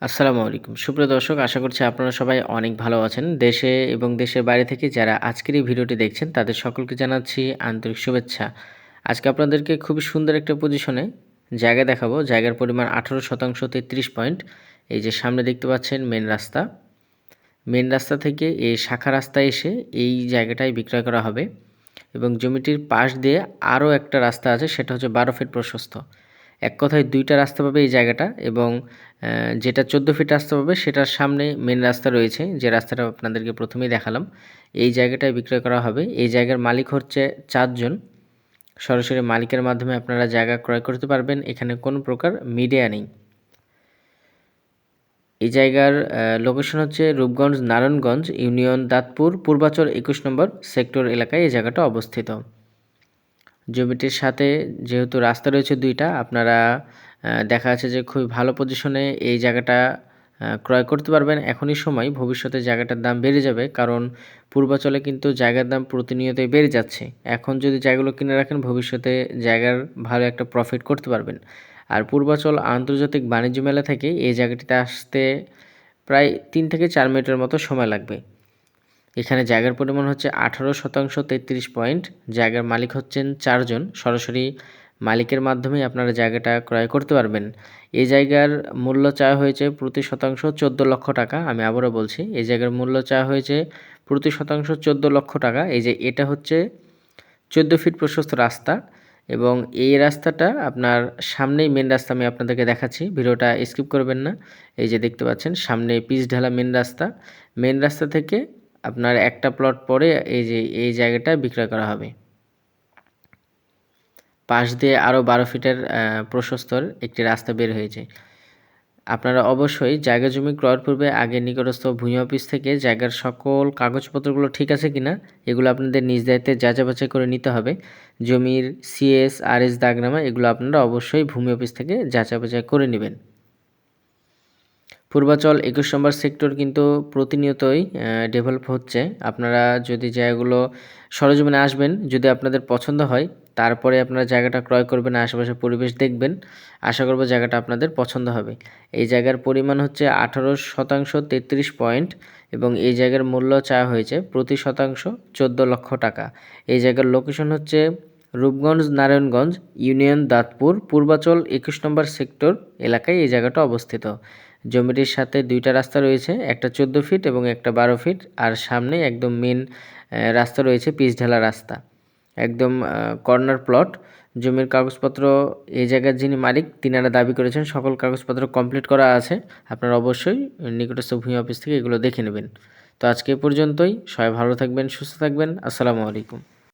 আসসালামু আলাইকুম। সুপ্রিয় দর্শক, আশা করছি আপনারা সবাই অনেক ভালো আছেন। দেশে এবং দেশের বাইরে থেকে যারা আজকের এই ভিডিওটি দেখছেন তাদের সকলকে জানাচ্ছি আন্তরিক শুভেচ্ছা। আজকে আপনাদেরকে খুবই সুন্দর একটা পজিশনে জায়গা দেখাবো। জায়গার পরিমাণ 18% 33 পয়েন্ট। এই যে সামনে দেখতে পাচ্ছেন মেন রাস্তা। মেন রাস্তা থেকে এই শাখা রাস্তায় এসে এই জায়গাটাই বিক্রয় করা হবে এবং জমিটির পাশ দিয়ে আরও একটা রাস্তা আছে, সেটা হচ্ছে 12 ফিট প্রশস্ত। এক কথায় ২টা রাস্তা পাবে এই জায়গাটা এবং যেটা 14 ফিট রাস্তা পাবে সেটার সামনে মেন রাস্তা রয়েছে, যে রাস্তাটা আপনাদেরকে প্রথমেই দেখালাম। এই জায়গাটায় বিক্রয় করা হবে। এই জায়গার মালিক হচ্ছে 4 জন। সরাসরি মালিকের মাধ্যমে আপনারা জায়গা ক্রয় করতে পারবেন। এখানে কোনো প্রকার মিডিয়া নেই। এই জায়গার লোকেশন হচ্ছে রূপগঞ্জ নারায়ণগঞ্জ ইউনিয়ন দাঁতপুর পূর্বাচল 21 নম্বর সেক্টর এলাকায় এই জায়গাটা অবস্থিত। জমিটির সাথে যেহেতু রাস্তা রয়েছে ২টা, আপনারা দেখা যাচ্ছে যে খুবই ভালো পজিশনে এই জায়গাটা ক্রয় করতে পারবেন এখনই সময়। ভবিষ্যতে জায়গাটার দাম বেড়ে যাবে, কারণ পূর্বাচলে কিন্তু জায়গার দাম প্রতিনিয়তই বেড়ে যাচ্ছে। এখন যদি জায়গাগুলো কিনে রাখেন, ভবিষ্যতে জায়গার ভালো একটা প্রফিট করতে পারবেন। আর পূর্বাচল আন্তর্জাতিক বাণিজ্য মেলা থেকে এই জায়গাটিতে আসতে প্রায় ৩ থেকে ৪ মিনিটের মতো সময় লাগবে। এখানে জায়গার পরিমাণ হচ্ছে 18% 33 পয়েন্ট। জায়গার মালিক হচ্ছেন 4 জন। সরাসরি মালিকের মাধ্যমেই আপনারা জায়গাটা ক্রয় করতে পারবেন। এই জায়গার মূল্য চাওয়া হয়েছে প্রতি শতাংশ 14 লক্ষ টাকা। আমি আবারও বলছি, এই জায়গার মূল্য চাওয়া হয়েছে প্রতি শতাংশ 14 লক্ষ টাকা। এই যে এটা হচ্ছে 14 ফিট প্রশস্ত রাস্তা এবং এই রাস্তাটা আপনার সামনেই মেন রাস্তা। আমি আপনাদেরকে দেখাচ্ছি, ভিডিওটা স্কিপ করবেন না। এই যে দেখতে পাচ্ছেন সামনে পিচ ঢালা মেন রাস্তা। মেন রাস্তা থেকে আপনার একটা প্লট পরে এই যে এই জায়গাটা বিক্রয় করা হবে। পাশ দিয়ে আরও 12 ফিটের প্রশস্তর একটি রাস্তা বের হয়েছে। আপনারা অবশ্যই জায়গা জমি ক্রয়ের পূর্বে আগে নিকটস্থ ভূমি অফিস থেকে জায়গার সকল কাগজপত্রগুলো ঠিক আছে কিনা এগুলো আপনাদের নিজ দায়িত্বে যাচাই বাছাই করে নিতে হবে। জমির সিএস আরএস দাগনামা এগুলো আপনারা অবশ্যই ভূমি অফিস থেকে যাচাই বাছাই করে নেবেন। পূর্বাচল 21 নম্বর সেক্টর কিন্তু প্রতিনিয়তই ডেভেলপ হচ্ছে। আপনারা যদি জায়গাগুলো সরেজমিনে আসবেন, যদি আপনাদের পছন্দ হয়, তারপরে আপনারা জায়গাটা ক্রয় করবেন, আশেপাশের পরিবেশ দেখবেন। আশা করব জায়গাটা আপনাদের পছন্দ হবে। এই জায়গার পরিমাণ হচ্ছে 18% 33 পয়েন্ট এবং এই জায়গার মূল্য চাওয়া হয়েছে প্রতি শতাংশ 14 লক্ষ টাকা। এই জায়গার লোকেশন হচ্ছে রূপগঞ্জ নারায়ণগঞ্জ ইউনিয়ন দাঁতপুর পূর্বাচল 21 নম্বর সেক্টর এলাকায় এই জায়গাটা অবস্থিত। জমিটির সাথে 2টা রাস্তা রয়েছে, একটা 14 ফিট এবং একটা 12 ফিট। আর সামনে একদম মেন রাস্তা রয়েছে, পিচ ঢালা রাস্তা, একদম কর্নার প্লট। জমির কাগজপত্র এই জায়গার যিনি মালিক তিনারা দাবি করেছেন সকল কাগজপত্র কমপ্লিট করা আছে। আপনারা অবশ্যই নিকটস্থ ভূমি অফিস থেকে এগুলো দেখে নেবেন। তো আজকে এ পর্যন্তই। সবাই ভালো থাকবেন, সুস্থ থাকবেন। আসসালামু আলাইকুম।